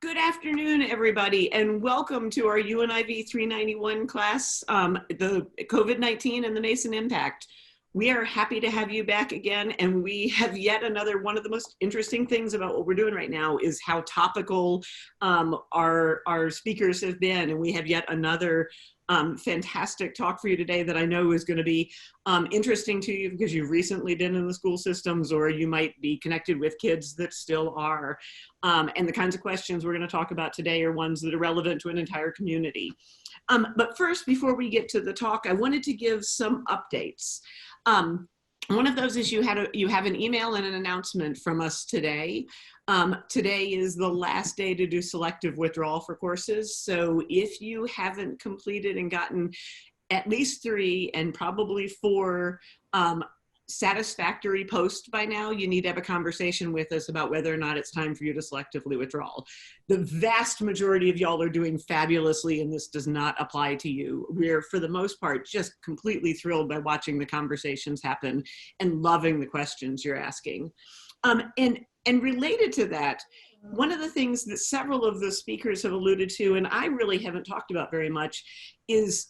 Good afternoon, everybody, and welcome to our UNIV 391 class, the COVID-19 and the Mason Impact. We are happy to have you back again, and we have yet another, one of the most interesting things about what we're doing right now is how topical our speakers have been, and we have yet another fantastic talk for you today that I know is going to be interesting to you because you've recently been in the school systems or you might be connected with kids that still are. And the kinds of questions we're going to talk about today are ones that are relevant to an entire community. But first, before we get to the talk, I wanted to give some updates. One of those is you have an email and an announcement from us today. Today is the last day to do selective withdrawal for courses. So if you haven't completed and gotten at least 3 and probably 4 satisfactory posts by now, you need to have a conversation with us about whether or not it's time for you to selectively withdraw. The vast majority of y'all are doing fabulously, and this does not apply to you. We're, for the most part, just completely thrilled by watching the conversations happen and loving the questions you're asking. And related to that, one of the things that several of the speakers have alluded to, and I really haven't talked about very much, is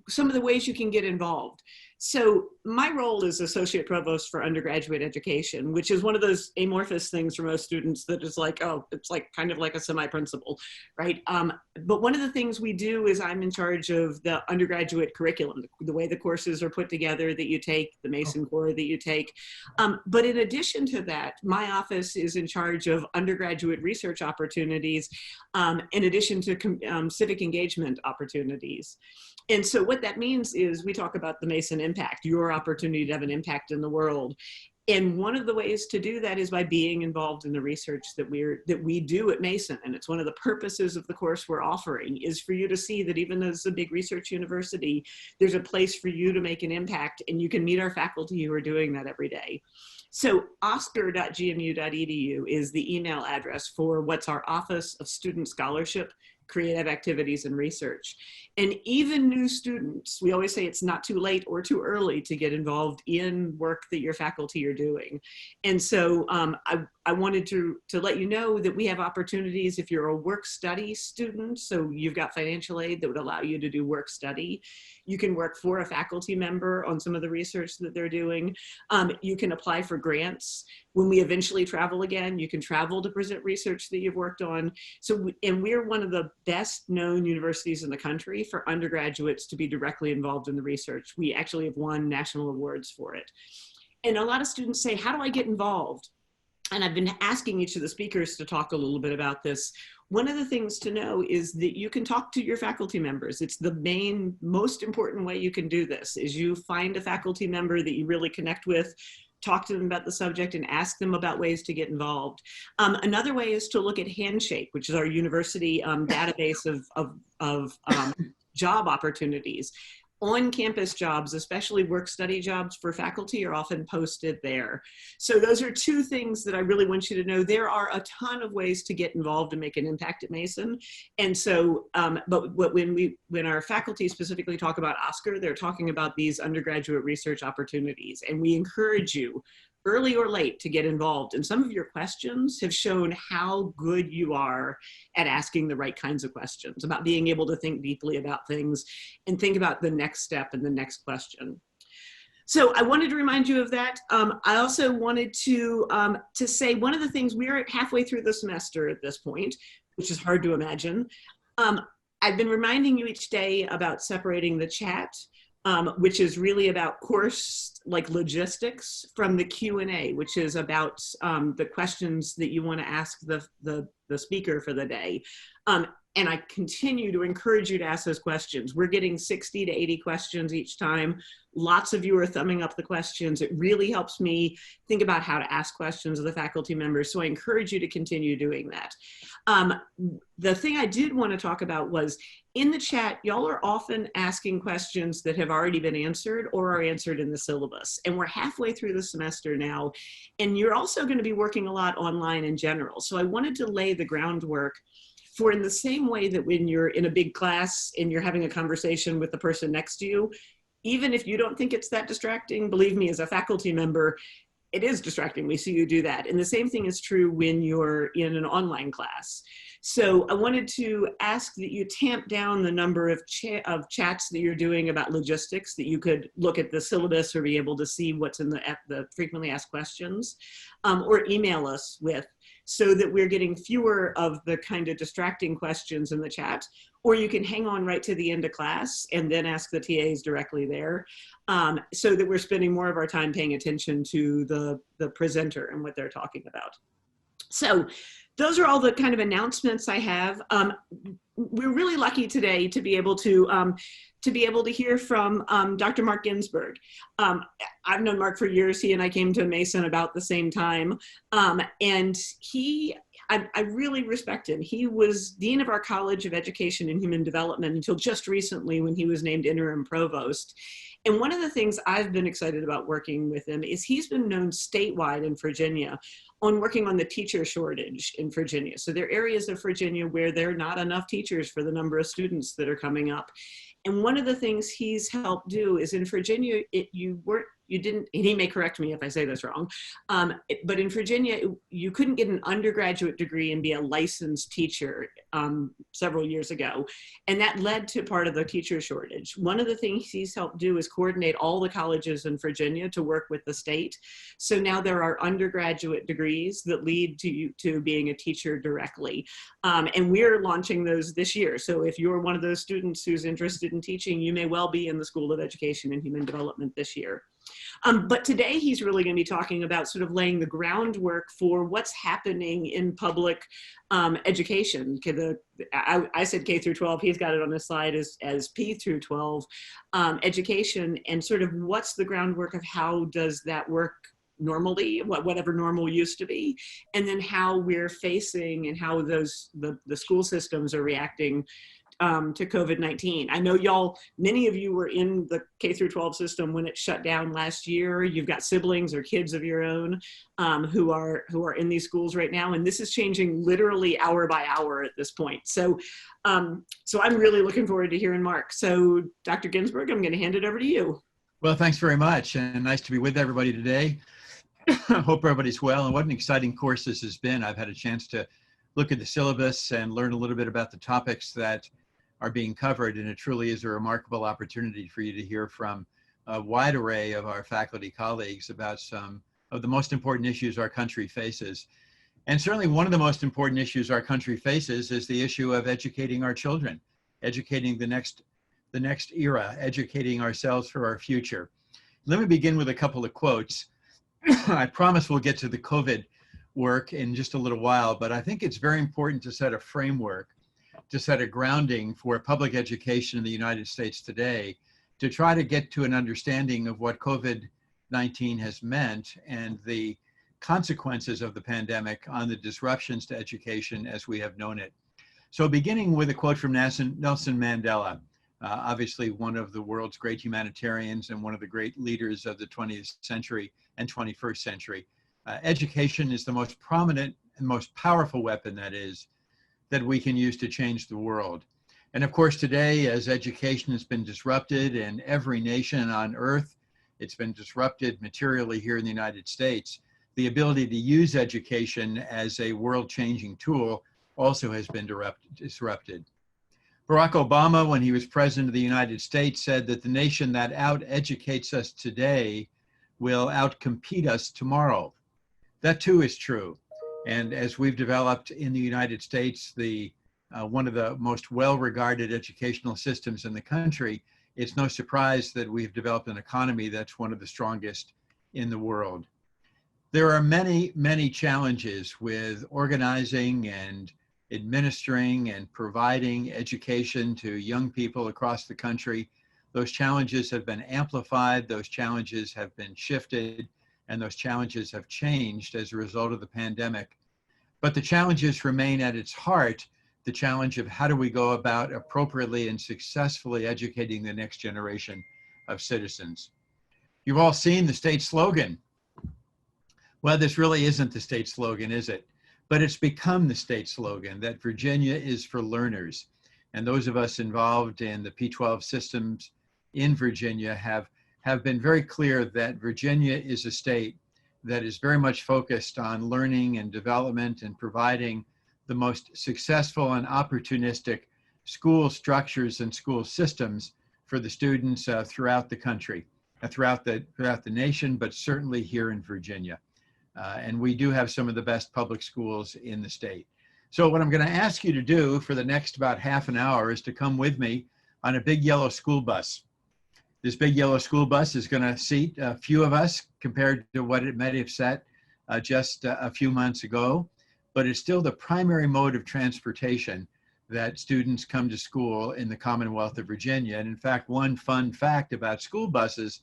some of the ways you can get involved. So my role is Associate Provost for Undergraduate Education, which is one of those amorphous things for most students that is like, oh, it's like kind of like a semi-principal, right? But one of the things we do is I'm in charge of the undergraduate curriculum, the way the courses are put together that you take, the Mason core that you take. But in addition to that, my office is in charge of undergraduate research opportunities, in addition to civic engagement opportunities. And so what that means is we talk about the Mason impact, your opportunity to have an impact in the world. And one of the ways to do that is by being involved in the research that we do at Mason. And it's one of the purposes of the course we're offering is for you to see that even as a big research university, there's a place for you to make an impact, and you can meet our faculty who are doing that every day. So oscar.gmu.edu is the email address for what's our Office of Student Scholarship, Creative Activities and Research. And even new students, we always say it's not too late or too early to get involved in work that your faculty are doing. And so I wanted to let you know that we have opportunities if you're a work study student, so you've got financial aid that would allow you to do work study. You can work for a faculty member on some of the research that they're doing. You can apply for grants. When we eventually travel again, you can travel to present research that you've worked on. So, and we're one of the best known universities in the country for undergraduates to be directly involved in the research. We actually have won national awards for it. And a lot of students say, how do I get involved? And I've been asking each of the speakers to talk a little bit about this. One of the things to know is that you can talk to your faculty members. It's the most important way you can do this, is you find a faculty member that you really connect with, talk to them about the subject, and ask them about ways to get involved. Another way is to look at Handshake, which is our university database of job opportunities. On-campus jobs, especially work-study jobs for faculty, are often posted there. So those are 2 things that I really want you to know. There are a ton of ways to get involved and make an impact at Mason. And so, but when our faculty specifically talk about Oscar, they're talking about these undergraduate research opportunities. And we encourage you, early or late, to get involved. And some of your questions have shown how good you are at asking the right kinds of questions, about being able to think deeply about things and think about the next step and the next question. So I wanted to remind you of that. I also wanted to say one of the things, we're halfway through the semester at this point, which is hard to imagine. I've been reminding you each day about separating the chat, which is really about course like logistics, from the Q&A, which is about the questions that you want to ask the speaker for the day. And I continue to encourage you to ask those questions. We're getting 60 to 80 questions each time. Lots of you are thumbing up the questions. It really helps me think about how to ask questions of the faculty members. So I encourage you to continue doing that. The thing I did want to talk about was, in the chat, y'all are often asking questions that have already been answered or are answered in the syllabus. And we're halfway through the semester now. And you're also going to be working a lot online in general. So I wanted to lay the groundwork for, in the same way that when you're in a big class and you're having a conversation with the person next to you, even if you don't think it's that distracting, believe me, as a faculty member, it is distracting. We see you do that. And the same thing is true when you're in an online class. So I wanted to ask that you tamp down the number of chats that you're doing about logistics, that you could look at the syllabus or be able to see what's in the frequently asked questions, or email us with, so that we're getting fewer of the kind of distracting questions in the chat. Or you can hang on right to the end of class and then ask the TAs directly there, so that we're spending more of our time paying attention to the presenter and what they're talking about. So those are all the kind of announcements I have. We're really lucky today to be able to hear from Dr. Mark Ginsberg. I've known Mark for years. He and I came to Mason about the same time. And I really respect him. He was Dean of our College of Education and Human Development until just recently when he was named interim provost. And one of the things I've been excited about working with him is he's been known statewide in Virginia on working on the teacher shortage in Virginia. So there are areas of Virginia where there are not enough teachers for the number of students that are coming up. And one of the things he's helped do is in Virginia, and he may correct me if I say this wrong, but in Virginia, you couldn't get an undergraduate degree and be a licensed teacher several years ago. And that led to part of the teacher shortage. One of the things he's helped do is coordinate all the colleges in Virginia to work with the state. So now there are undergraduate degrees that lead to being a teacher directly. And we're launching those this year. So if you're one of those students who's interested in teaching, you may well be in the School of Education and Human Development this year. But today he's really going to be talking about sort of laying the groundwork for what's happening in public education. I said K through 12, he's got it on his slide as P through 12 education, and sort of what's the groundwork of how does that work normally, whatever normal used to be, and then how we're facing and how the school systems are reacting to COVID-19. I know many of you were in the K through 12 system when it shut down last year. You've got siblings or kids of your own who are in these schools right now, and this is changing literally hour by hour at this point. So I'm really looking forward to hearing Mark. So Dr. Ginsberg, I'm going to hand it over to you. Well, thanks very much, and nice to be with everybody today. I hope everybody's well, and what an exciting course this has been. I've had a chance to look at the syllabus and learn a little bit about the topics that are being covered, and it truly is a remarkable opportunity for you to hear from a wide array of our faculty colleagues about some of the most important issues our country faces. And certainly one of the most important issues our country faces is the issue of educating our children, educating the next era, educating ourselves for our future. Let me begin with a couple of quotes. I promise we'll get to the COVID work in just a little while, but I think it's very important to set a framework, to set a grounding for public education in the United States today, to try to get to an understanding of what COVID-19 has meant and the consequences of the pandemic on the disruptions to education as we have known it. So beginning with a quote from Nelson Mandela, obviously one of the world's great humanitarians and one of the great leaders of the 20th century and 21st century. Education is the most prominent and most powerful weapon that we can use to change the world. And of course today, as education has been disrupted in every nation on earth, it's been disrupted materially here in the United States, the ability to use education as a world-changing tool also has been disrupted. Barack Obama, when he was president of the United States, said that the nation that out-educates us today will out-compete us tomorrow. That too is true. And as we've developed in the United States, one of the most well-regarded educational systems in the country, it's no surprise that we've developed an economy that's one of the strongest in the world. There are many, many challenges with organizing and administering and providing education to young people across the country. Those challenges have been amplified, those challenges have been shifted, and those challenges have changed as a result of the pandemic. But the challenges remain at its heart, the challenge of how do we go about appropriately and successfully educating the next generation of citizens. You've all seen the state slogan. Well, this really isn't the state slogan, is it? But it's become the state slogan that Virginia is for learners. And those of us involved in the P-12 systems in Virginia have been very clear that Virginia is a state that is very much focused on learning and development and providing the most successful and opportunistic school structures and school systems for the students throughout the country, throughout the nation, but certainly here in Virginia. And we do have some of the best public schools in the state. So what I'm going to ask you to do for the next about half an hour is to come with me on a big yellow school bus. This big yellow school bus is going to seat a few of us compared to what it might have sat just a few months ago, but it's still the primary mode of transportation that students come to school in the Commonwealth of Virginia. And in fact, one fun fact about school buses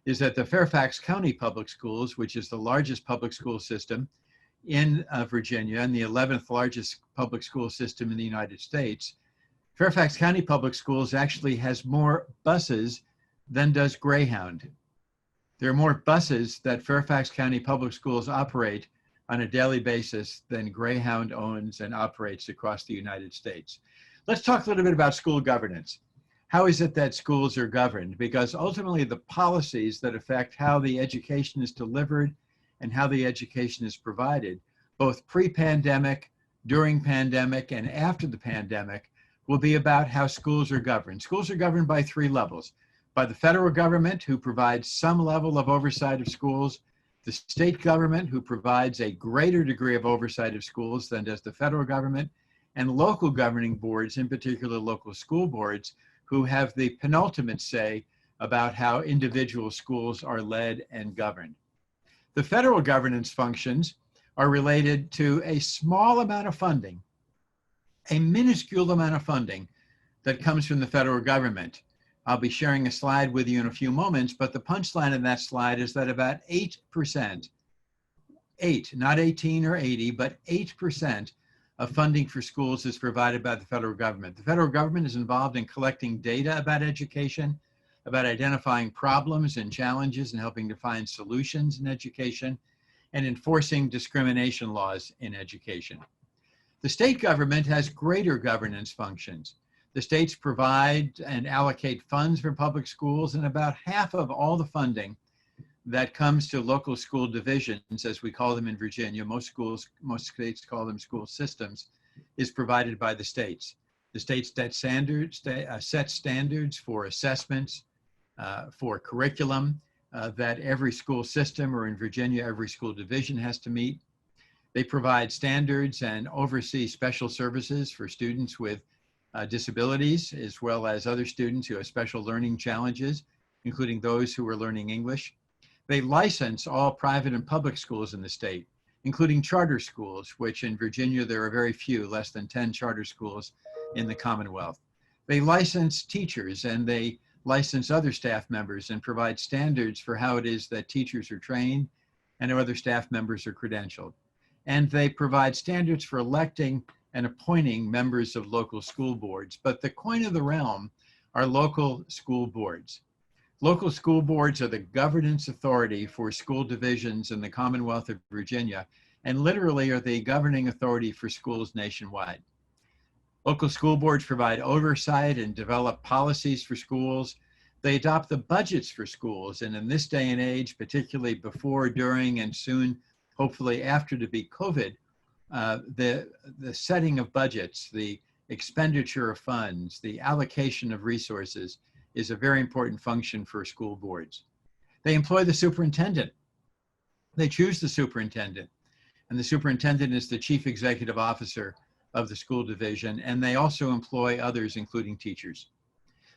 is that the Fairfax County Public Schools, which is the largest public school system in Virginia and the 11th largest public school system in the United States, Fairfax County Public Schools actually has more buses than does Greyhound. There are more buses that Fairfax County Public Schools operate on a daily basis than Greyhound owns and operates across the United States. Let's talk a little bit about school governance. How is it that schools are governed? Because ultimately the policies that affect how the education is delivered and how the education is provided, both pre-pandemic, during pandemic, and after the pandemic, will be about how schools are governed. Schools are governed by three levels: by the federal government, who provides some level of oversight of schools; the state government, who provides a greater degree of oversight of schools than does the federal government; and local governing boards, in particular local school boards, who have the penultimate say about how individual schools are led and governed. The federal governance functions are related to a small amount of funding, a minuscule amount of funding that comes from the federal government. I'll be sharing a slide with you in a few moments, but the punchline in that slide is that about 8%, not 18 or 80, but 8% of funding for schools is provided by the federal government. The federal government is involved in collecting data about education, about identifying problems and challenges and helping to find solutions in education, and enforcing discrimination laws in education. The state government has greater governance functions. The states provide and allocate funds for public schools, and about half of all the funding that comes to local school divisions, as we call them in Virginia, most states call them school systems, is provided by the states. The states set standards for assessments, for curriculum that every school system, or in Virginia, every school division has to meet. They provide standards and oversee special services for students with disabilities, as well as other students who have special learning challenges, including those who are learning English. They license all private and public schools in the state, including charter schools, which in Virginia there are very few, less than 10 charter schools in the Commonwealth. They license teachers, and they license other staff members and provide standards for how it is that teachers are trained and how other staff members are credentialed. And they provide standards for electing and appointing members of local school boards. But the coin of the realm are local school boards. Local school boards are the governance authority for school divisions in the Commonwealth of Virginia, and literally are the governing authority for schools nationwide. Local school boards provide oversight and develop policies for schools. They adopt the budgets for schools, and in this day and age, particularly before, during, and soon, hopefully after to be COVID, the setting of budgets, the expenditure of funds, the allocation of resources is a very important function for school boards. They employ the superintendent. They choose the superintendent, and the superintendent is the chief executive officer of the school division, and they also employ others, including teachers.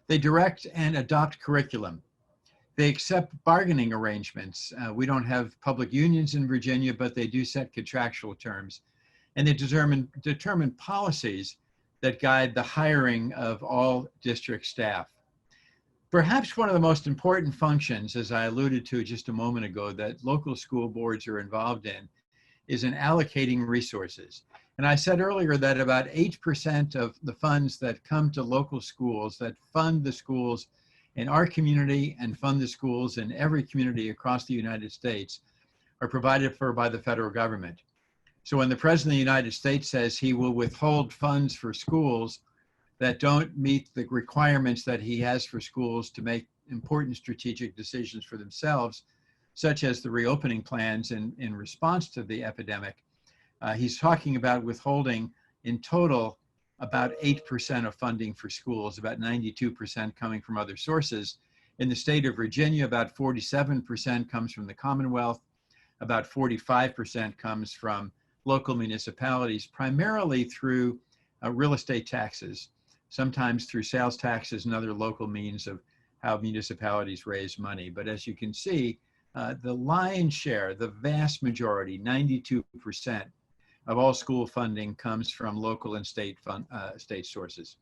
They direct and adopt curriculum. They accept bargaining arrangements. We don't have public unions in Virginia, but they do set contractual terms. And they determine policies that guide the hiring of all district staff. Perhaps one of the most important functions, as I alluded to just a moment ago, that local school boards are involved in is in allocating resources. And I said earlier that about 8% of the funds that come to local schools, that fund the schools in our community and fund the schools in every community across the United States, are provided for by the federal government. So when the President of the United States says he will withhold funds for schools that don't meet the requirements that he has for schools to make important strategic decisions for themselves, such as the reopening plans in response to the epidemic, he's talking about withholding in total, about 8% of funding for schools, about 92% coming from other sources. In the state of Virginia, about 47% comes from the Commonwealth, about 45% comes from local municipalities, primarily through real estate taxes, sometimes through sales taxes and other local means of how municipalities raise money. But as you can see, the lion's share, the vast majority, 92% of all school funding comes from local and state sources.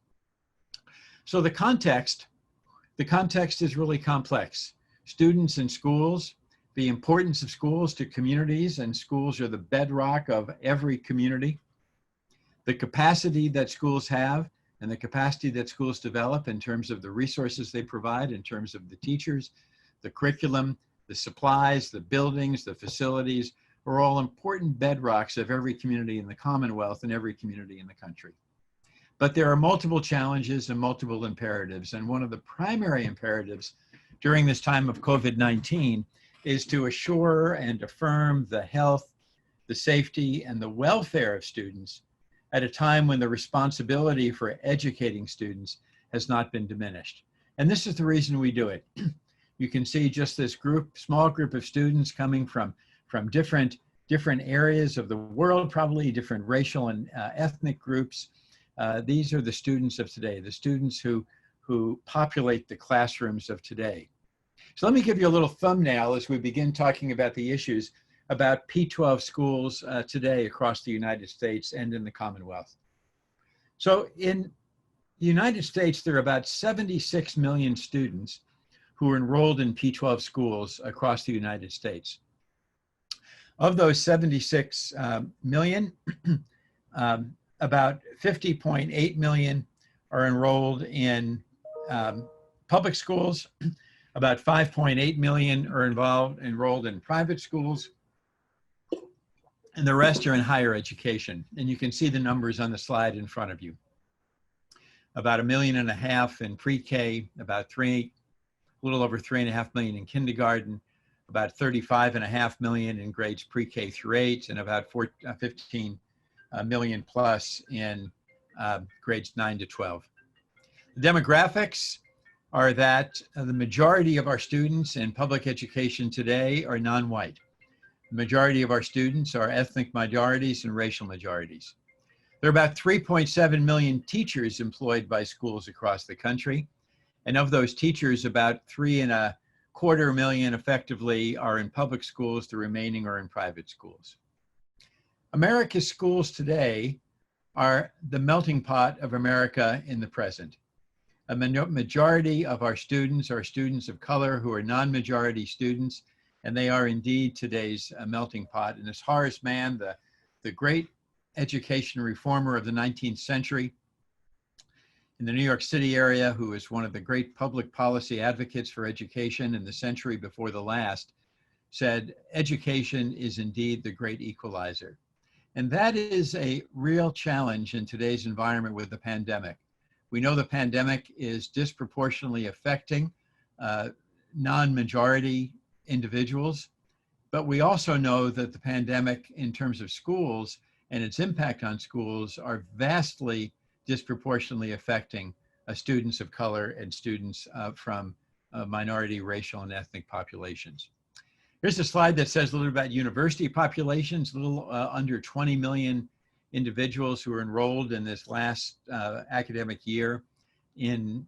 So the context is really complex. Students and schools, the importance of schools to communities, and schools are the bedrock of every community. The capacity that schools have and the capacity that schools develop in terms of the resources they provide, in terms of the teachers, the curriculum, the supplies, the buildings, the facilities, are all important bedrocks of every community in the Commonwealth and every community in the country. But there are multiple challenges and multiple imperatives. And one of the primary imperatives during this time of COVID-19 is to assure and affirm the health, the safety, and the welfare of students at a time when the responsibility for educating students has not been diminished. And this is the reason we do it. You can see just this small group of students coming from different areas of the world, probably different racial and ethnic groups. These are the students of today, the students who populate the classrooms of today. So let me give you a little thumbnail as we begin talking about the issues about P-12 schools today across the United States and in the Commonwealth. So in the United States, there are about 76 million students who are enrolled in P-12 schools across the United States. Of those 76 million, about 50.8 million are enrolled in public schools. About 5.8 million are enrolled in private schools, and the rest are in higher education. And you can see the numbers on the slide in front of you. About 1.5 million in pre-K, about a little over 3.5 million in kindergarten, about 35.5 million in grades pre-K through 8, and about 15 million plus in grades 9 to 12. The demographics are that the majority of our students in public education today are non-white. The majority of our students are ethnic minorities and racial minorities. There are about 3.7 million teachers employed by schools across the country. And of those teachers, about 3.25 million effectively are in public schools, the remaining are in private schools. America's schools today are the melting pot of America in the present. A majority of our students are students of color who are non-majority students, and they are indeed today's melting pot. And as Horace Mann, the great education reformer of the 19th century, in the New York City area, who is one of the great public policy advocates for education in the century before the last, said, education is indeed the great equalizer. And that is a real challenge in today's environment with the pandemic. We know the pandemic is disproportionately affecting non-majority individuals, but we also know that the pandemic in terms of schools and its impact on schools are vastly disproportionately affecting students of color and students from minority racial and ethnic populations. Here's a slide that says a little about university populations, a little under 20 million individuals who are enrolled in this last academic year in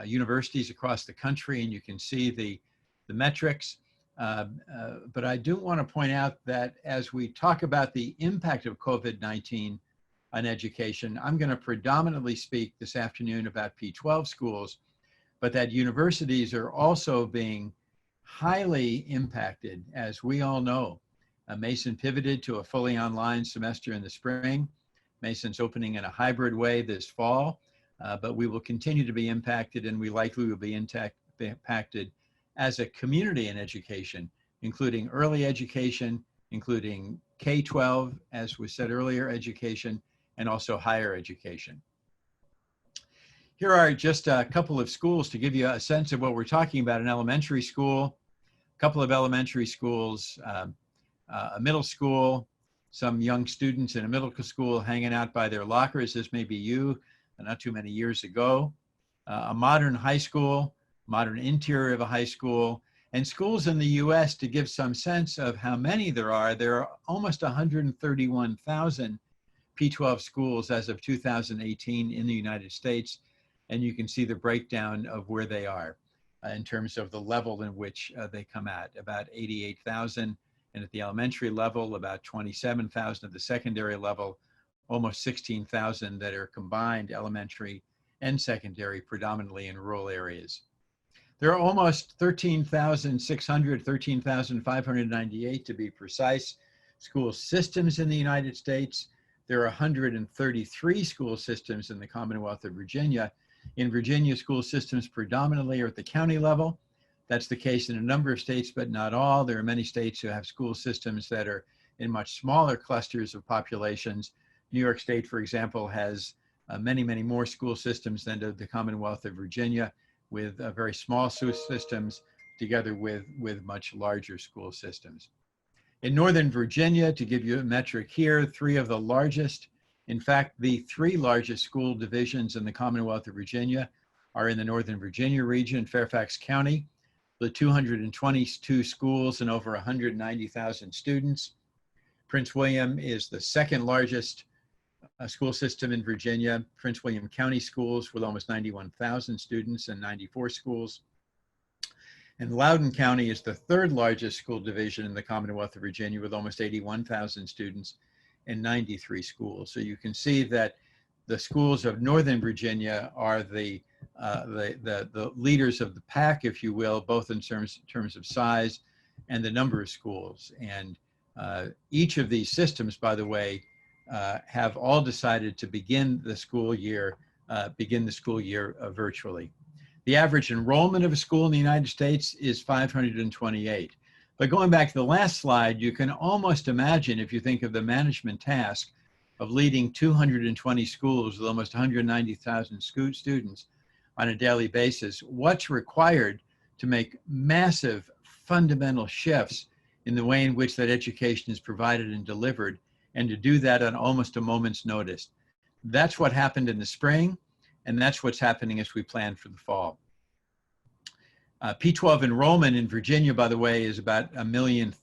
universities across the country, and you can see the metrics. But I do want to point out that as we talk about the impact of COVID-19 on education, I'm going to predominantly speak this afternoon about P-12 schools, but that universities are also being highly impacted, as we all know. Mason pivoted to a fully online semester in the spring. Mason's opening in a hybrid way this fall, but we will continue to be impacted, and we likely will be impacted as a community in education, including early education, including K-12, as was said earlier, education, and also higher education. Here are just a couple of schools to give you a sense of what we're talking about. An elementary school, a couple of elementary schools, a middle school, some young students in a middle school hanging out by their lockers. This may be you, not too many years ago. A modern high school, modern interior of a high school, and schools in the US, to give some sense of how many there are almost 131,000 P-12 schools as of 2018 in the United States. And you can see the breakdown of where they are in terms of the level in which they come at. About 88,000 and at the elementary level, about 27,000 at the secondary level, almost 16,000 that are combined elementary and secondary, predominantly in rural areas. There are almost 13,600, 13,598 to be precise, school systems in the United States. There are 133 school systems in the Commonwealth of Virginia. In Virginia, school systems predominantly are at the county level. That's the case in a number of states, but not all. There are many states who have school systems that are in much smaller clusters of populations. New York State, for example, has many, many more school systems than the Commonwealth of Virginia, with very small school systems together with much larger school systems. In Northern Virginia, to give you a metric here, three of the largest, in fact, the three largest school divisions in the Commonwealth of Virginia are in the Northern Virginia region, Fairfax County, with 222 schools and over 190,000 students. Prince William is the second largest school system in Virginia. Prince William County Schools with almost 91,000 students and 94 schools. And Loudoun County is the third largest school division in the Commonwealth of Virginia with almost 81,000 students and 93 schools. So you can see that the schools of Northern Virginia are the leaders of the pack, if you will, both in terms of size and the number of schools. And each of these systems, by the way, have all decided to begin the school year virtually. The average enrollment of a school in the United States is 528. But going back to the last slide, you can almost imagine, if you think of the management task of leading 220 schools with almost 190,000 students on a daily basis, what's required to make massive fundamental shifts in the way in which that education is provided and delivered, and to do that on almost a moment's notice. That's what happened in the spring, and that's what's happening as we plan for the fall. P-12 enrollment in Virginia, by the way, is about 1.3 million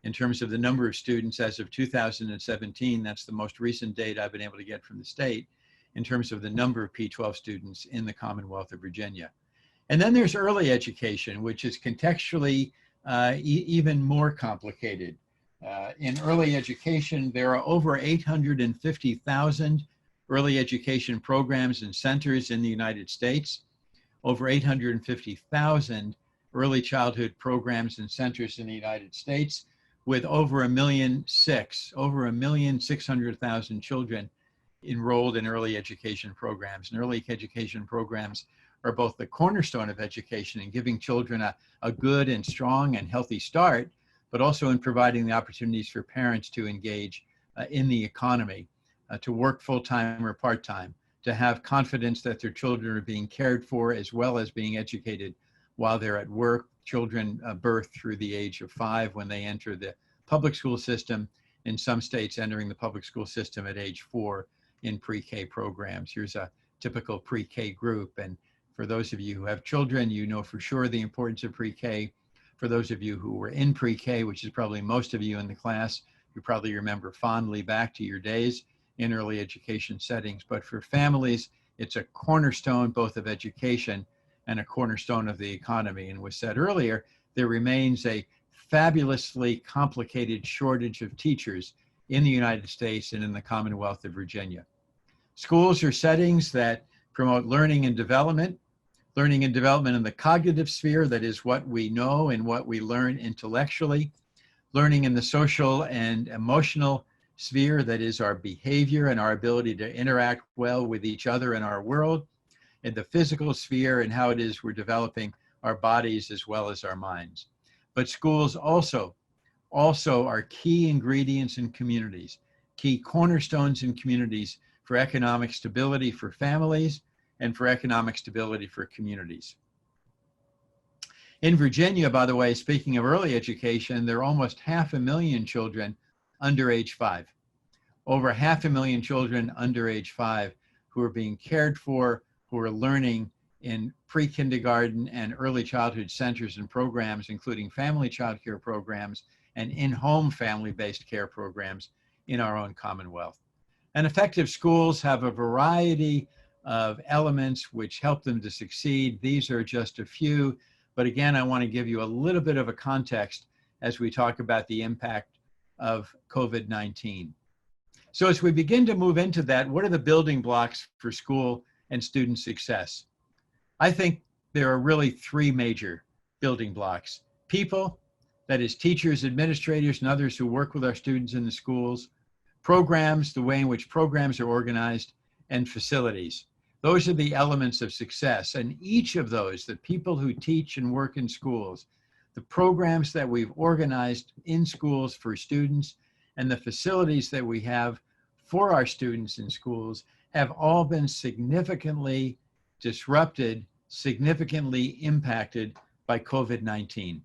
in terms of the number of students as of 2017. That's the most recent data I've been able to get from the state in terms of the number of P-12 students in the Commonwealth of Virginia. And then there's early education, which is contextually even more complicated. In early education, there are over 850,000 early education programs and centers in the United States, over 850,000 early childhood programs and centers in the United States, with over 1,600,000 children enrolled in early education programs. And early education programs are both the cornerstone of education and giving children a good and strong and healthy start, but also in providing the opportunities for parents to engage in the economy, to work full-time or part-time, to have confidence that their children are being cared for as well as being educated while they're at work. Children birth through the age of 5 when they enter the public school system, in some states entering the public school system at age 4 in pre-K programs. Here's a typical pre-K group. And for those of you who have children, you know for sure the importance of pre-K. For those of you who were in pre-K, which is probably most of you in the class, you probably remember fondly back to your days in early education settings. But for families, it's a cornerstone both of education and a cornerstone of the economy. And was said earlier, there remains a fabulously complicated shortage of teachers in the United States and in the Commonwealth of Virginia. Schools are settings that promote learning and development in the cognitive sphere, that is what we know and what we learn intellectually, learning in the social and emotional sphere, that is our behavior and our ability to interact well with each other in our world, in the physical sphere and how it is we're developing our bodies as well as our minds. But schools also are key ingredients in communities, key cornerstones in communities for economic stability for families and for economic stability for communities. In Virginia, by the way, speaking of early education, there are almost 500,000 children under age 5. Over 500,000 children under age 5 who are being cared for, who are learning in pre-kindergarten and early childhood centers and programs, including family child care programs and in-home family-based care programs in our own Commonwealth. And effective schools have a variety of elements which help them to succeed. These are just a few, but again, I want to give you a little bit of a context as we talk about the impact of COVID-19. So as we begin to move into that, what are the building blocks for school and student success? I think there are really three major building blocks. People, that is teachers, administrators, and others who work with our students in the schools. Programs, the way in which programs are organized, and facilities. Those are the elements of success. And each of those, the people who teach and work in schools, the programs that we've organized in schools for students, and the facilities that we have for our students in schools have all been significantly disrupted, significantly impacted by COVID-19.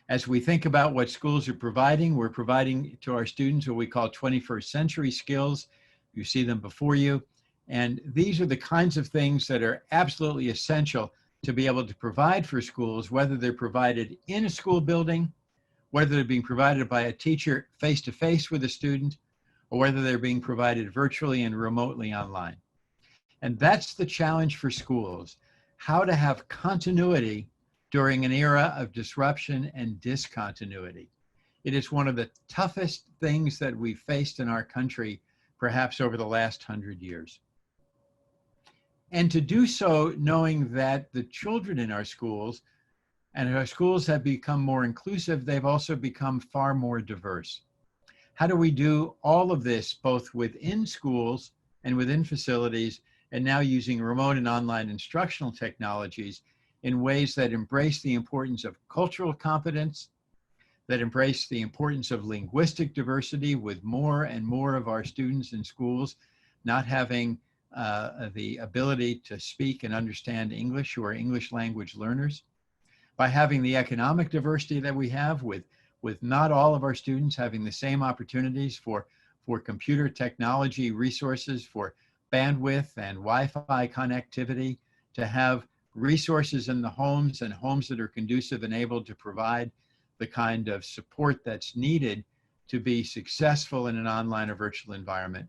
As we think about what schools are providing, we're providing to our students what we call 21st century skills. You see them before you. And these are the kinds of things that are absolutely essential to be able to provide for schools, whether they're provided in a school building, whether they're being provided by a teacher face-to-face with a student, or whether they're being provided virtually and remotely online. And that's the challenge for schools, how to have continuity during an era of disruption and discontinuity. It is one of the toughest things that we've faced in our country, perhaps over the last 100 years. And to do so knowing that the children in our schools and our schools have become more inclusive, they've also become far more diverse. How do we do all of this both within schools and within facilities, and now using remote and online instructional technologies in ways that embrace the importance of cultural competence, that embrace the importance of linguistic diversity, with more and more of our students in schools not having the ability to speak and understand English, who are English language learners, by having the economic diversity that we have, with not all of our students having the same opportunities for computer technology resources, for bandwidth and Wi-Fi connectivity, to have resources in the homes and homes that are conducive and able to provide the kind of support that's needed to be successful in an online or virtual environment.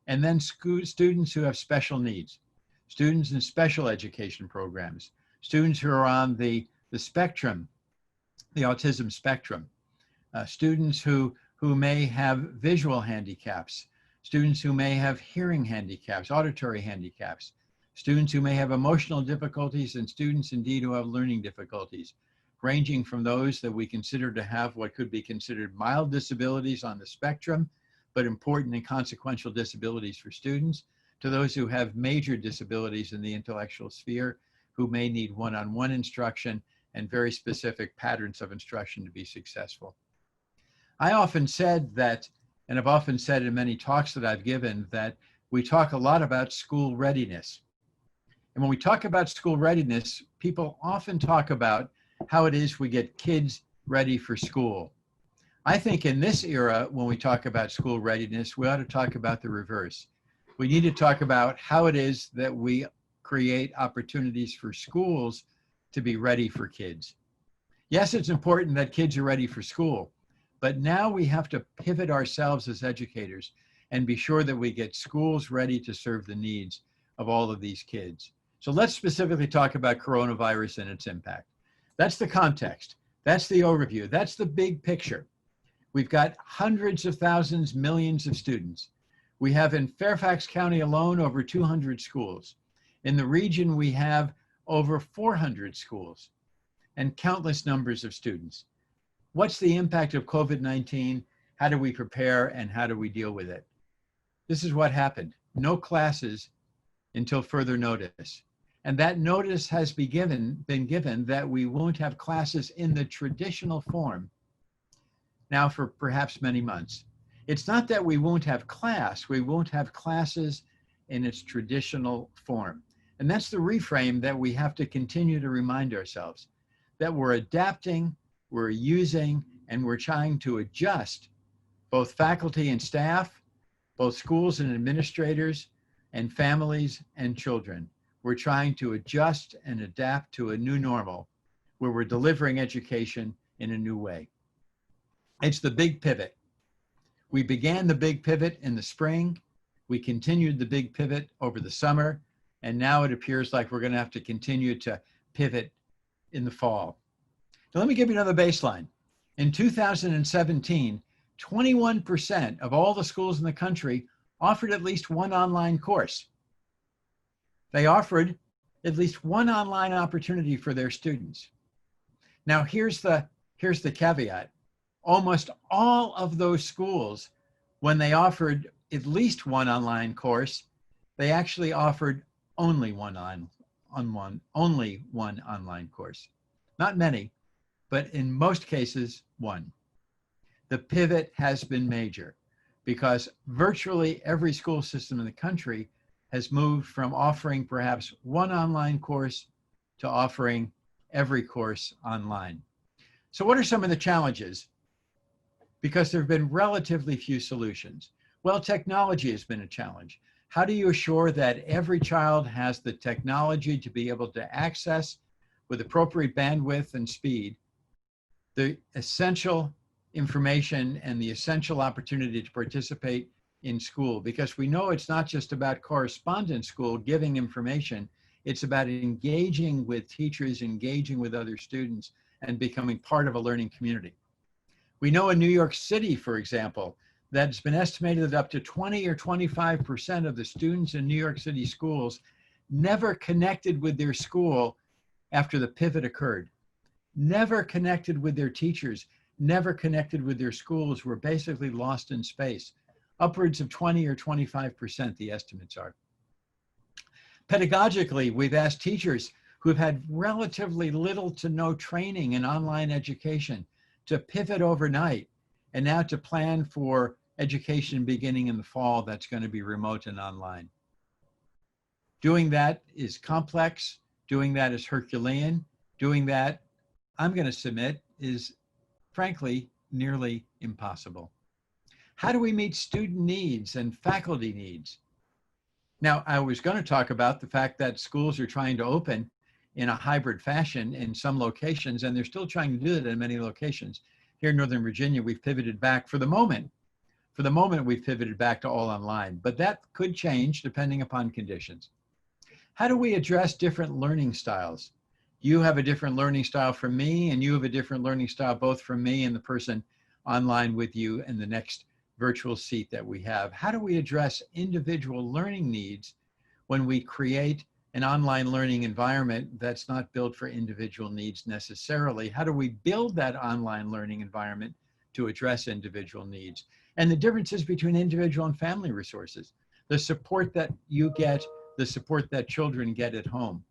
And then students who have special needs, students in special education programs, students who are on the spectrum, the autism spectrum, students who may have visual handicaps, students who may have hearing handicaps, auditory handicaps, students who may have emotional difficulties, and students indeed who have learning difficulties, ranging from those that we consider to have what could be considered mild disabilities on the spectrum, but important and consequential disabilities for students, to those who have major disabilities in the intellectual sphere, who may need one-on-one instruction and very specific patterns of instruction to be successful. I often said that, and I've often said in many talks that I've given, that we talk a lot about school readiness. And when we talk about school readiness, people often talk about how it is we get kids ready for school. I think in this era, when we talk about school readiness, we ought to talk about the reverse. We need to talk about how it is that we create opportunities for schools to be ready for kids. Yes, it's important that kids are ready for school, but now we have to pivot ourselves as educators and be sure that we get schools ready to serve the needs of all of these kids. So let's specifically talk about coronavirus and its impact. That's the context. That's the overview. That's the big picture. We've got hundreds of thousands, millions of students. We have in Fairfax County alone over 200 schools. In the region, we have over 400 schools and countless numbers of students. What's the impact of COVID-19? How do we prepare and how do we deal with it? This is what happened. No classes until further notice. And that notice has been given that we won't have classes in the traditional form now for perhaps many months. It's not that we won't have class, we won't have classes in its traditional form. And that's the reframe that we have to continue to remind ourselves, that we're adapting, we're using, and we're trying to adjust both faculty and staff, both schools and administrators, and families and children. We're trying to adjust and adapt to a new normal where we're delivering education in a new way. It's the big pivot. We began the big pivot in the spring. We continued the big pivot over the summer. And now it appears like we're going to have to continue to pivot in the fall. Now, let me give you another baseline. In 2017, 21% of all the schools in the country offered at least one online course. They offered at least one online opportunity for their students. Now, here's the caveat. Almost all of those schools, when they offered at least one online course, they actually offered only one online course. Not many, but in most cases, one. The pivot has been major because virtually every school system in the country has moved from offering perhaps one online course to offering every course online. So what are some of the challenges? Because there have been relatively few solutions. Well, technology has been a challenge. How do you assure that every child has the technology to be able to access with appropriate bandwidth and speed the essential information and the essential opportunity to participate in school? Because we know it's not just about correspondence school giving information, it's about engaging with teachers, engaging with other students, and becoming part of a learning community. We know in New York City, for example, that it's been estimated that up to 20 or 25% of the students in New York City schools never connected with their school after the pivot occurred. Never connected with their teachers, never connected with their schools, were basically lost in space. Upwards of 20 or 25%, the estimates are. Pedagogically, we've asked teachers who've had relatively little to no training in online education to pivot overnight and now to plan for education beginning in the fall that's going to be remote and online. Doing that is complex. Doing that is Herculean. Doing that, I'm going to submit, is frankly nearly impossible. How do we meet student needs and faculty needs? Now, I was going to talk about the fact that schools are trying to open in a hybrid fashion in some locations, and they're still trying to do that in many locations. Here in Northern Virginia, we've pivoted back for the moment. For the moment, we've pivoted back to all online, but that could change depending upon conditions. How do we address different learning styles? You have a different learning style from me, and you have a different learning style both from me and the person online with you in the next virtual seat that we have. How do we address individual learning needs when we create an online learning environment that's not built for individual needs necessarily? How do we build that online learning environment to address individual needs? And the differences between individual and family resources, the support that you get, the support that children get at home.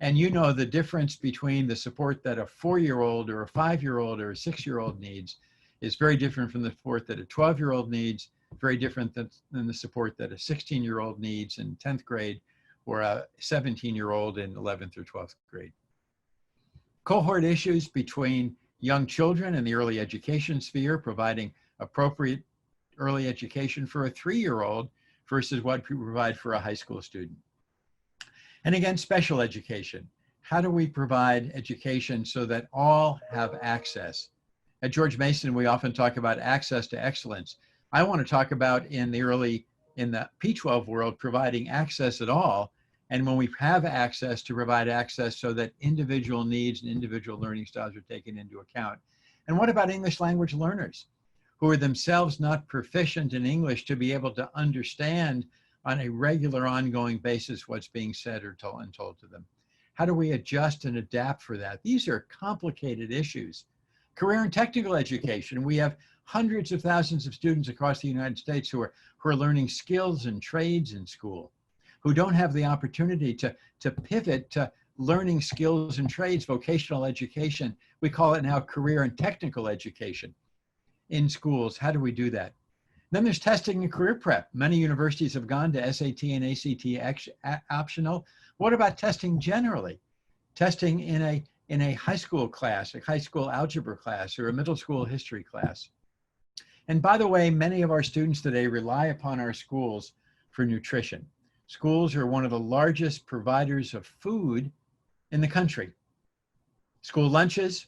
And you know the difference between the support that a 4-year-old or a 5-year-old or a 6-year-old needs is very different from the support that a 12-year-old needs, very different than the support that a 16-year-old needs in 10th grade or a 17-year-old in 11th or 12th grade. Cohort issues between young children in the early education sphere, providing appropriate early education for a 3-year-old versus what we provide for a high school student. And again, special education. How do we provide education so that all have access? At George Mason, we often talk about access to excellence. I want to talk about in the P-12 world, providing access at all. And when we have access, to provide access so that individual needs and individual learning styles are taken into account. And what about English language learners who are themselves not proficient in English to be able to understand on a regular ongoing basis what's being said or told to them? How do we adjust and adapt for that? These are complicated issues. Career and technical education. We have hundreds of thousands of students across the United States who are learning skills and trades in school, who don't have the opportunity to pivot to learning skills and trades, vocational education. We call it now career and technical education in schools. How do we do that? Then there's testing and career prep. Many universities have gone to SAT and ACT optional. What about testing generally? Testing in a high school class, a high school algebra class, or a middle school history class. And by the way, many of our students today rely upon our schools for nutrition. Schools are one of the largest providers of food in the country. School lunches,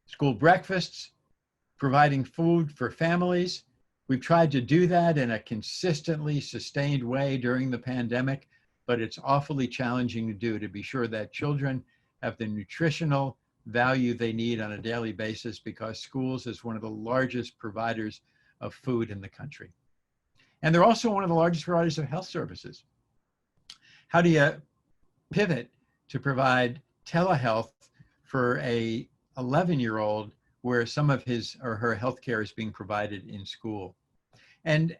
school breakfasts, providing food for families. We've tried to do that in a consistently sustained way during the pandemic, but it's awfully challenging to do, to be sure that children have the nutritional value they need on a daily basis, because schools is one of the largest providers of food in the country. And they're also one of the largest providers of health services. How do you pivot to provide telehealth for a 11-year-old where some of his or her healthcare is being provided in school? And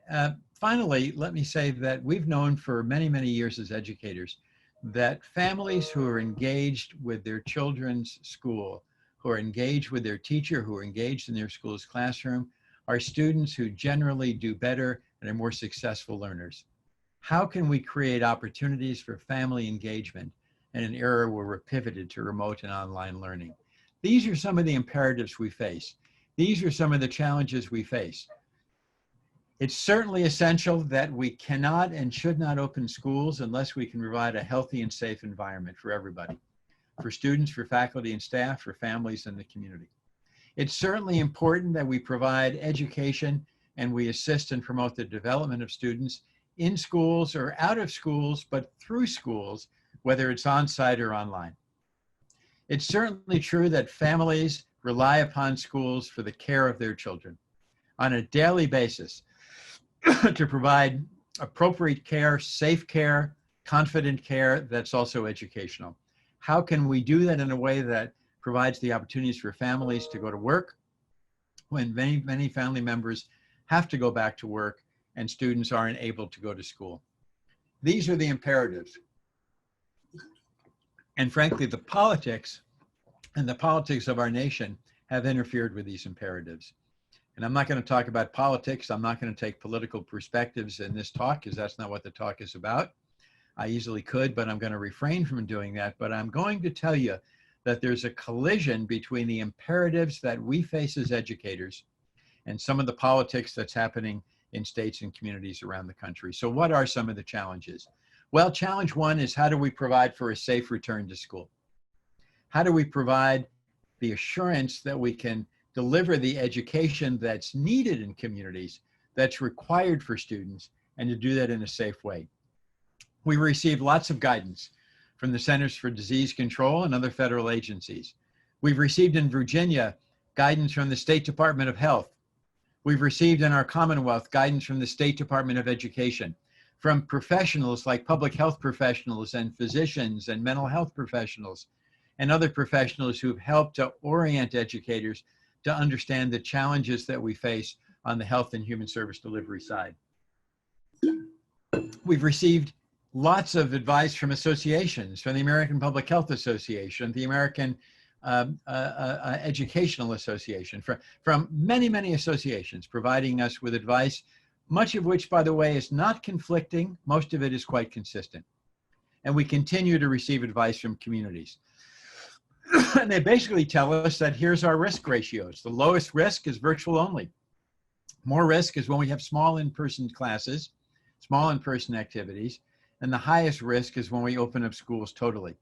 finally, let me say that we've known for many, many years as educators that families who are engaged with their children's school, who are engaged with their teacher, who are engaged in their school's classroom, are students who generally do better and are more successful learners. How can we create opportunities for family engagement in an era where we're pivoted to remote and online learning? These are some of the imperatives we face. These are some of the challenges we face. It's certainly essential that we cannot and should not open schools unless we can provide a healthy and safe environment for everybody, for students, for faculty and staff, for families and the community. It's certainly important that we provide education and we assist and promote the development of students in schools or out of schools, but through schools, whether it's on-site or online. It's certainly true that families rely upon schools for the care of their children on a daily basis to provide appropriate care, safe care, confident care that's also educational. How can we do that in a way that provides the opportunities for families to go to work when many, many family members have to go back to work and students aren't able to go to school? These are the imperatives. And frankly, the politics of our nation have interfered with these imperatives. And I'm not going to talk about politics. I'm not going to take political perspectives in this talk, because that's not what the talk is about. I easily could, but I'm going to refrain from doing that. But I'm going to tell you that there's a collision between the imperatives that we face as educators and some of the politics that's happening in states and communities around the country. So what are some of the challenges? Well, challenge one is, how do we provide for a safe return to school? How do we provide the assurance that we can deliver the education that's needed in communities, that's required for students, and to do that in a safe way? We received lots of guidance from the Centers for Disease Control and other federal agencies. We've received in Virginia guidance from the State Department of Health. We've received in our Commonwealth guidance from the State Department of Education, from professionals like public health professionals and physicians and mental health professionals and other professionals who've helped to orient educators to understand the challenges that we face on the health and human service delivery side. We've received lots of advice from associations, from the American Public Health Association, the American Educational Association, from many, many associations providing us with advice, much of which, by the way, is not conflicting. Most of it is quite consistent. And we continue to receive advice from communities. And they basically tell us that here's our risk ratios. The lowest risk is virtual only. More risk is when we have small in-person classes, small in-person activities, and the highest risk is when we open up schools totally.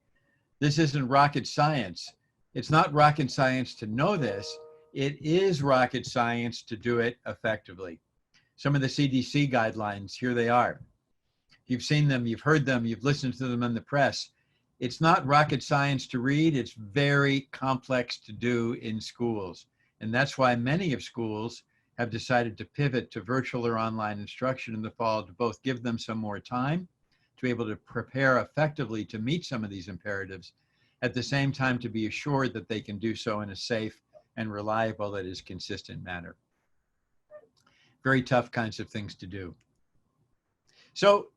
This isn't rocket science. It's not rocket science to know this. It is rocket science to do it effectively. Some of the CDC guidelines, here they are. You've seen them, you've heard them, you've listened to them in the press. It's not rocket science to read, it's very complex to do in schools. And that's why many of schools have decided to pivot to virtual or online instruction in the fall, to both give them some more time to be able to prepare effectively to meet some of these imperatives, at the same time to be assured that they can do so in a safe and reliable, that is, consistent manner. Very tough kinds of things to do. So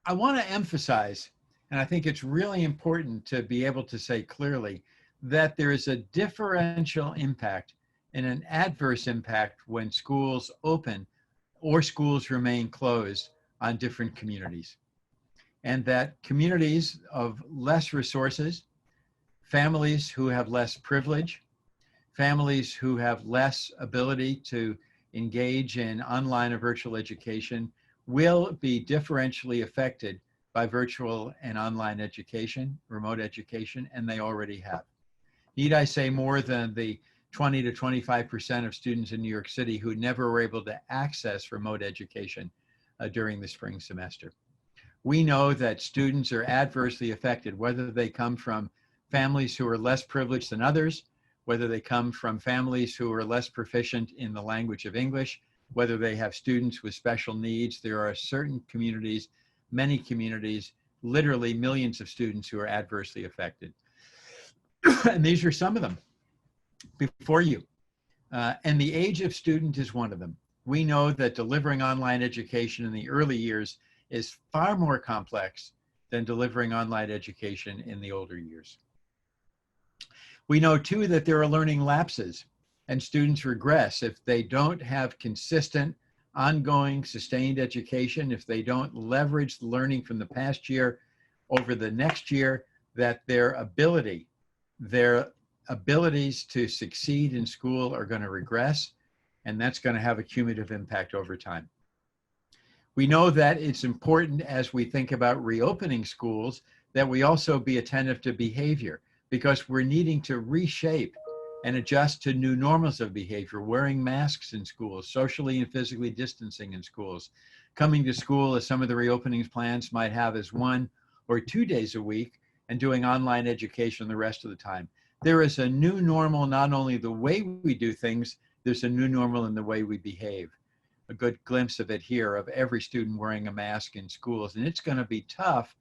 I want to emphasize, and I think it's really important to be able to say clearly, that there is a differential impact and an adverse impact when schools open or schools remain closed on different communities. And that communities of less resources, families who have less privilege, families who have less ability to engage in online or virtual education will be differentially affected by virtual and online education, remote education, and they already have. Need I say more than the 20 to 25% of students in New York City who never were able to access remote education during the spring semester? We know that students are adversely affected, whether they come from families who are less privileged than others, whether they come from families who are less proficient in the language of English, whether they have students with special needs. There are certain communities, many communities, literally millions of students who are adversely affected. And these are some of them before you. And the age of student is one of them. We know that delivering online education in the early years is far more complex than delivering online education in the older years. We know too that there are learning lapses and students regress if they don't have consistent, ongoing, sustained education, if they don't leverage the learning from the past year over the next year, that their abilities to succeed in school are going to regress, and that's going to have a cumulative impact over time. We know that it's important as we think about reopening schools that we also be attentive to behavior, because we're needing to reshape and adjust to new normals of behavior, wearing masks in schools, socially and physically distancing in schools, coming to school as some of the reopening plans might have as 1 or 2 days a week, and doing online education the rest of the time. There is a new normal, not only the way we do things, there's a new normal in the way we behave. A good glimpse of it here, of every student wearing a mask in schools. And it's going to be tough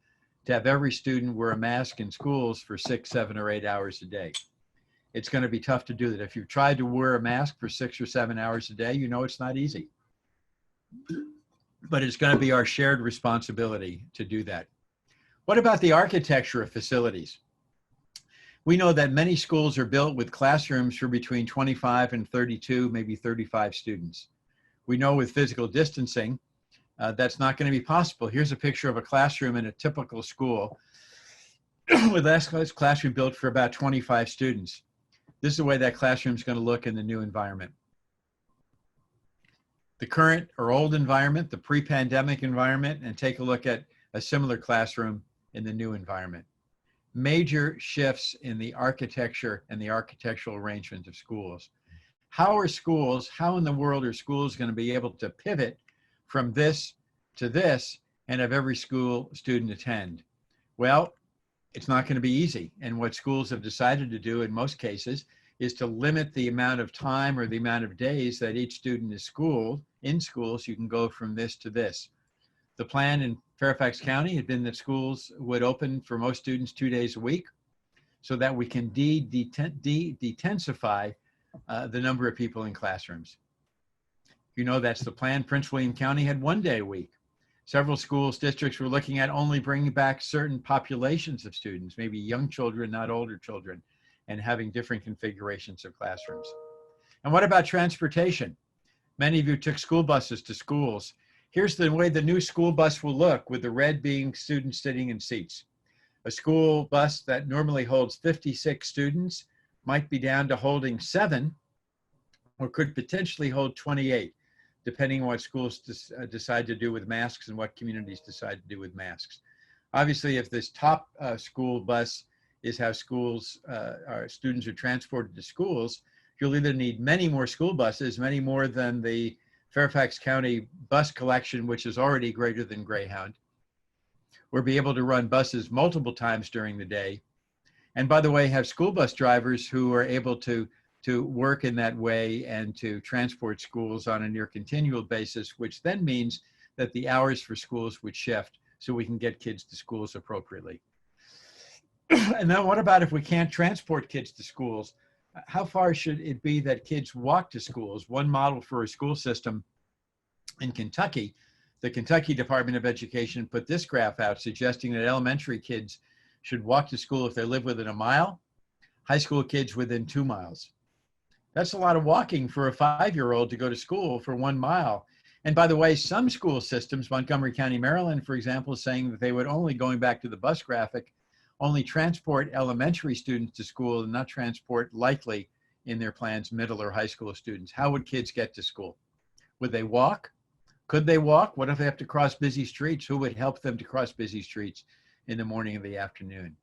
to have every student wear a mask in schools for 6, 7, or 8 hours a day. It's going to be tough to do that. If you've tried to wear a mask for 6 or 7 hours a day, you know it's not easy. But it's going to be our shared responsibility to do that. What about the architecture of facilities? We know that many schools are built with classrooms for between 25 and 32, maybe 35 students. We know with physical distancing, that's not going to be possible. Here's a picture of a classroom in a typical school with that classroom built for about 25 students. This is the way that classroom is going to look in the new environment. The current or old environment, the pre-pandemic environment, and take a look at a similar classroom in the new environment. Major shifts in the architecture and the architectural arrangement of schools. How in the world are schools going to be able to pivot from this to this and have every school student attend? Well, it's not going to be easy. And what schools have decided to do in most cases is to limit the amount of time or the amount of days that each student is in school, so you can go from this to this. The plan in Fairfax County had been that schools would open for most students 2 days a week so that we can densify the number of people in classrooms. You know, that's the plan. Prince William County had 1 day a week. Several schools districts were looking at only bringing back certain populations of students, maybe young children, not older children, and having different configurations of classrooms. And what about transportation? Many of you took school buses to schools. Here's the way the new school bus will look, with the red being students sitting in seats. A school bus that normally holds 56 students might be down to holding 7, or could potentially hold 28, depending on what schools decide to do with masks and what communities decide to do with masks. Obviously, if this top school bus is how students are transported to schools, you'll either need many more school buses, many more than the Fairfax County bus collection, which is already greater than Greyhound, or be able to run buses multiple times during the day. And by the way, have school bus drivers who are able to work in that way and to transport schools on a near continual basis, which then means that the hours for schools would shift so we can get kids to schools appropriately. And then what about if we can't transport kids to schools? How far should it be that kids walk to schools? One model for a school system in Kentucky, the Kentucky Department of Education put this graph out suggesting that elementary kids should walk to school if they live within 1 mile, high school kids within 2 miles. That's a lot of walking for a 5-year-old to go to school for 1 mile. And by the way, some school systems, Montgomery County, Maryland, for example, is saying that they would only, going back to the bus graphic, only transport elementary students to school and not transport, likely in their plans, middle or high school students. How would kids get to school? Would they walk? Could they walk? What if they have to cross busy streets? Who would help them to cross busy streets in the morning and the afternoon?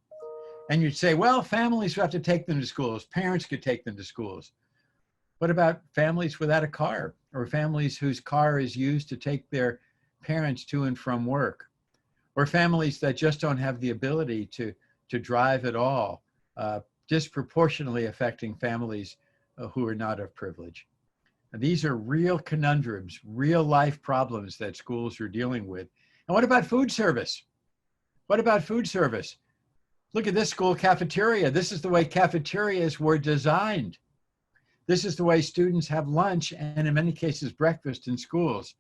And you'd say, well, families who have to take them to schools, parents could take them to schools. What about families without a car, or families whose car is used to take their parents to and from work, or families that just don't have the ability to drive at all, disproportionately affecting families who are not of privilege. And these are real conundrums, real life problems that schools are dealing with. And what about food service? What about food service? Look at this school cafeteria. This is the way cafeterias were designed. This is the way students have lunch and in many cases breakfast in schools.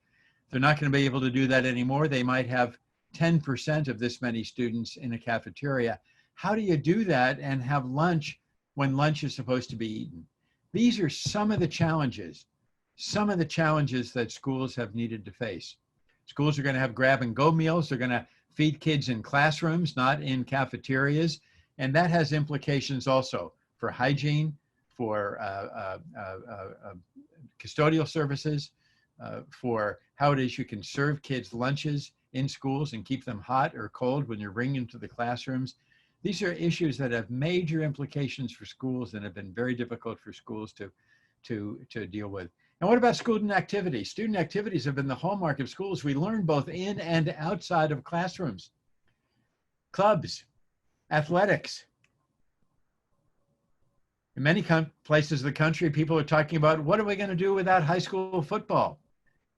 They're not going to be able to do that anymore. They might have 10% of this many students in a cafeteria. How do you do that and have lunch when lunch is supposed to be eaten? These are some of the challenges that schools have needed to face. Schools are going to have grab and go meals. They're going to feed kids in classrooms, not in cafeterias. And that has implications also for hygiene, for custodial services, for how it is you can serve kids lunches in schools and keep them hot or cold when you're bringing them to the classrooms. These are issues that have major implications for schools and have been very difficult for schools to deal with. And what about student activities? Student activities have been the hallmark of schools. We learn both in and outside of classrooms. Clubs, athletics. In many places of the country, people are talking about, what are we going to do without high school football?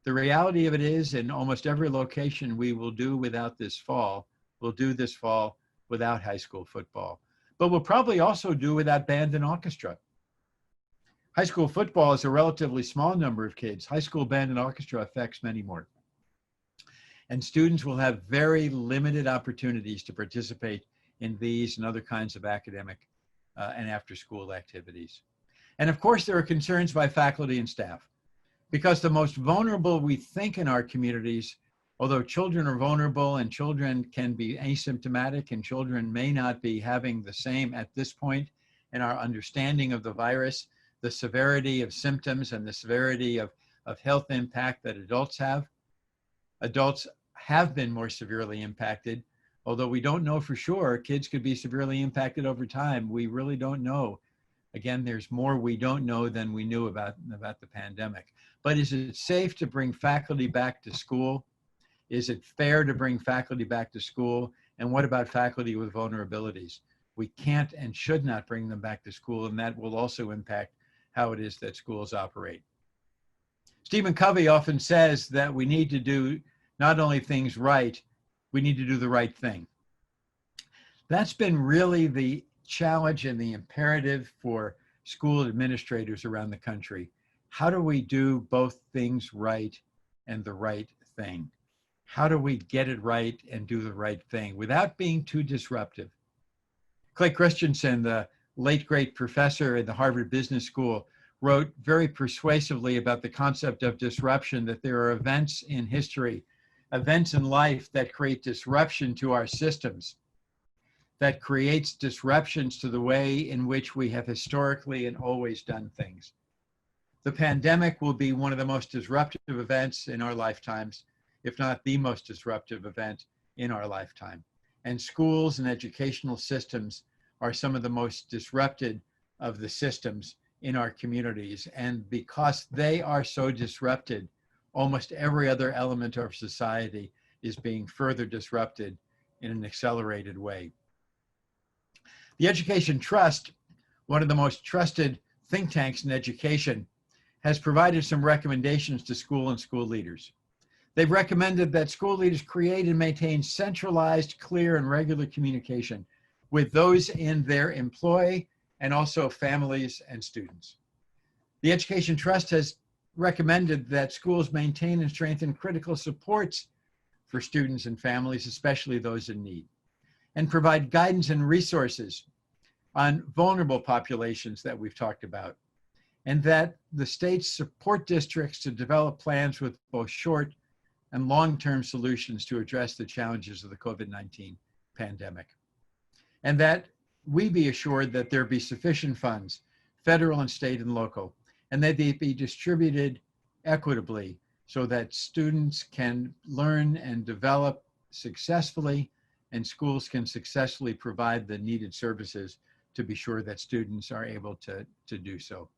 The reality of it is, in almost every location we will do without this fall, we'll do this fall without high school football. But we'll probably also do without band and orchestra. High school football is a relatively small number of kids. High school band and orchestra affects many more. And students will have very limited opportunities to participate in these and other kinds of academic and after-school activities. And of course, there are concerns by faculty and staff, because the most vulnerable we think in our communities, although children are vulnerable and children can be asymptomatic and children may not be having the same at this point in our understanding of the virus, the severity of symptoms and the severity of health impact that adults have. Adults have been more severely impacted, although we don't know for sure. Kids could be severely impacted over time. We really don't know. Again, there's more we don't know than we knew about the pandemic. But is it safe to bring faculty back to school? Is it fair to bring faculty back to school? And what about faculty with vulnerabilities? We can't and should not bring them back to school, and that will also impact how it is that schools operate. Stephen Covey often says that we need to do not only things right, we need to do the right thing. That's been really the challenge and the imperative for school administrators around the country. How do we do both things right and the right thing? How do we get it right and do the right thing without being too disruptive? Clay Christensen, the late great professor in the Harvard Business School, wrote very persuasively about the concept of disruption, that there are events in history, events in life that create disruption to our systems, that creates disruptions to the way in which we have historically and always done things. The pandemic will be one of the most disruptive events in our lifetimes, if not the most disruptive event in our lifetime. And schools and educational systems are some of the most disrupted of the systems in our communities. And because they are so disrupted, almost every other element of society is being further disrupted in an accelerated way. The Education Trust, one of the most trusted think tanks in education, has provided some recommendations to school and school leaders. They've recommended that school leaders create and maintain centralized, clear, and regular communication with those in their employ and also families and students. The Education Trust has recommended that schools maintain and strengthen critical supports for students and families, especially those in need, and provide guidance and resources on vulnerable populations that we've talked about, and that the states support districts to develop plans with both short and long-term solutions to address the challenges of the COVID-19 pandemic. And that we be assured that there be sufficient funds, federal and state and local, and that they be distributed equitably so that students can learn and develop successfully, and schools can successfully provide the needed services to be sure that students are able to do so.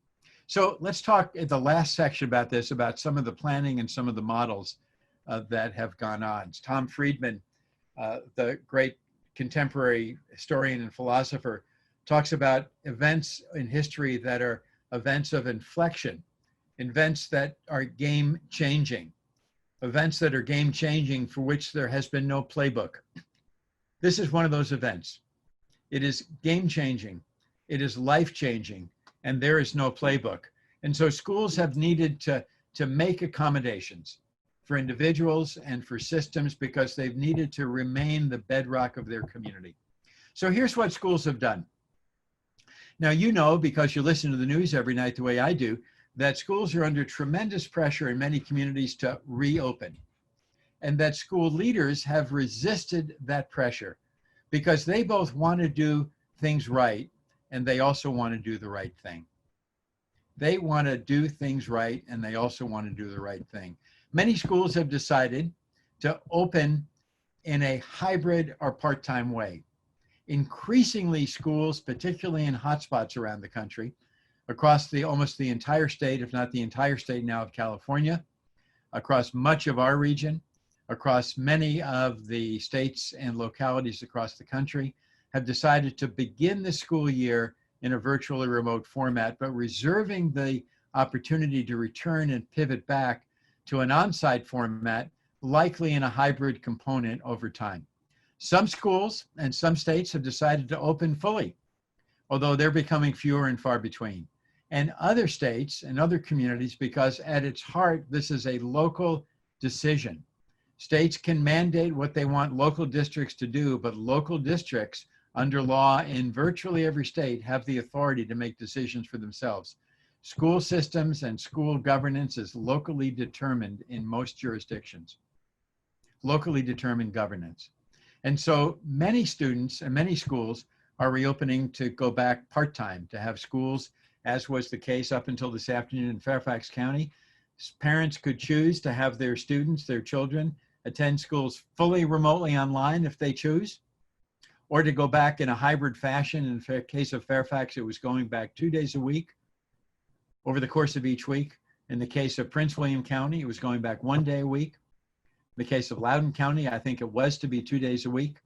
So let's talk in the last section about this, about some of the planning and some of the models that have gone on. Tom Friedman, the great contemporary historian and philosopher, talks about events in history that are events of inflection, events that are game-changing, events that are game-changing for which there has been no playbook. This is one of those events. It is game-changing, it is life-changing, and there is no playbook. And so schools have needed to make accommodations for individuals and for systems because they've needed to remain the bedrock of their community. So here's what schools have done. Now, you know, because you listen to the news every night the way I do, that schools are under tremendous pressure in many communities to reopen, and that school leaders have resisted that pressure because they both want to do things right and they also want to do the right thing. They want to do things right and they also want to do the right thing. Many schools have decided to open in a hybrid or part-time way. Increasingly, schools, particularly in hotspots around the country, across almost the entire state, if not the entire state now of California, across much of our region, across many of the states and localities across the country, have decided to begin the school year in a virtually remote format, but reserving the opportunity to return and pivot back to an on-site format, likely in a hybrid component over time. Some schools and some states have decided to open fully, although they're becoming fewer and far between. And other states and other communities, because at its heart, this is a local decision. States can mandate what they want local districts to do, but local districts under law in virtually every state have the authority to make decisions for themselves. School systems and school governance is locally determined in most jurisdictions, locally determined governance. And so many students and many schools are reopening to go back part-time, to have schools, as was the case up until this afternoon in Fairfax County. Parents could choose to have their students, their children, attend schools fully remotely online if they choose, or to go back in a hybrid fashion. In the case of Fairfax, it was going back 2 days a week over the course of each week. In the case of Prince William County, it was going back 1 day a week. In the case of Loudoun County, I think it was to be 2 days a week.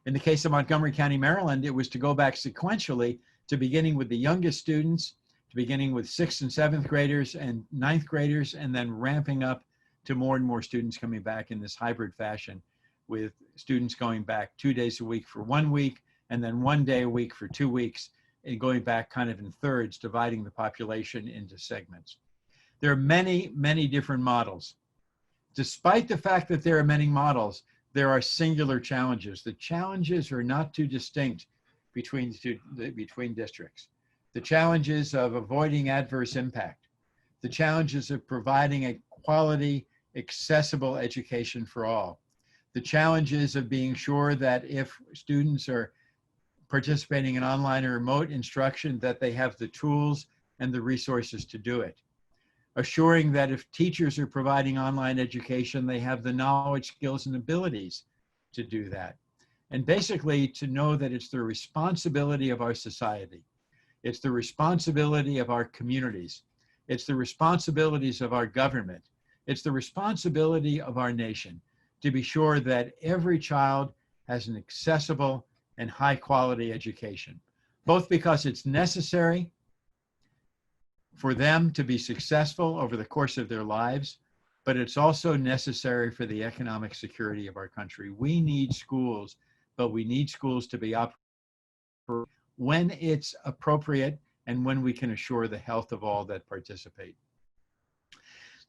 In the case of Montgomery County, Maryland, it was to go back sequentially to beginning with the youngest students, to beginning with 6th and 7th graders and 9th graders, and then ramping up to more and more students coming back in this hybrid fashion, with students going back 2 days a week for 1 week, and then 1 day a week for 2 weeks, and going back kind of in thirds, dividing the population into segments. There are many, many different models. Despite the fact that there are many models, there are singular challenges. The challenges are not too distinct between districts. The challenges of avoiding adverse impact, the challenges of providing a quality, accessible education for all, the challenges of being sure that if students are participating in online or remote instruction, that they have the tools and the resources to do it. Assuring that if teachers are providing online education, they have the knowledge, skills, and abilities to do that. And basically to know that it's the responsibility of our society. It's the responsibility of our communities. It's the responsibilities of our government. It's the responsibility of our nation to be sure that every child has an accessible and high quality education, both because it's necessary for them to be successful over the course of their lives, but it's also necessary for the economic security of our country. We need schools, but we need schools to be operating when it's appropriate and when we can assure the health of all that participate.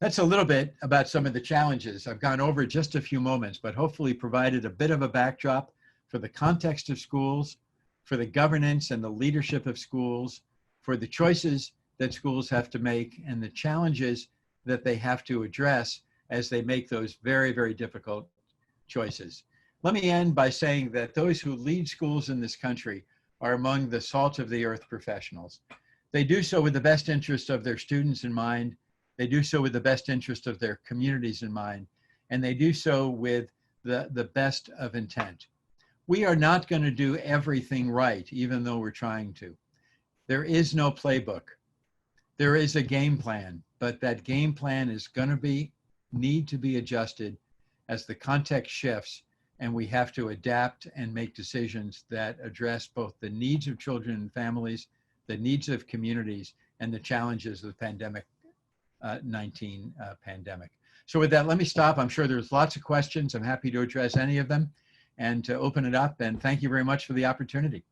That's a little bit about some of the challenges. I've gone over just a few moments, but hopefully provided a bit of a backdrop for the context of schools, for the governance and the leadership of schools, for the choices that schools have to make and the challenges that they have to address as they make those very, very difficult choices. Let me end by saying that those who lead schools in this country are among the salt of the earth professionals. They do so with the best interest of their students in mind. They do so with the best interest of their communities in mind, and they do so with the best of intent. We are not going to do everything right, even though we're trying to. There is no playbook. There is a game plan, but that game plan is going to need to be adjusted as the context shifts, and we have to adapt and make decisions that address both the needs of children and families, the needs of communities, and the challenges of the pandemic, 19 pandemic. So with that, let me stop. I'm sure there's lots of questions. I'm happy to address any of them and to open it up. And thank you very much for the opportunity.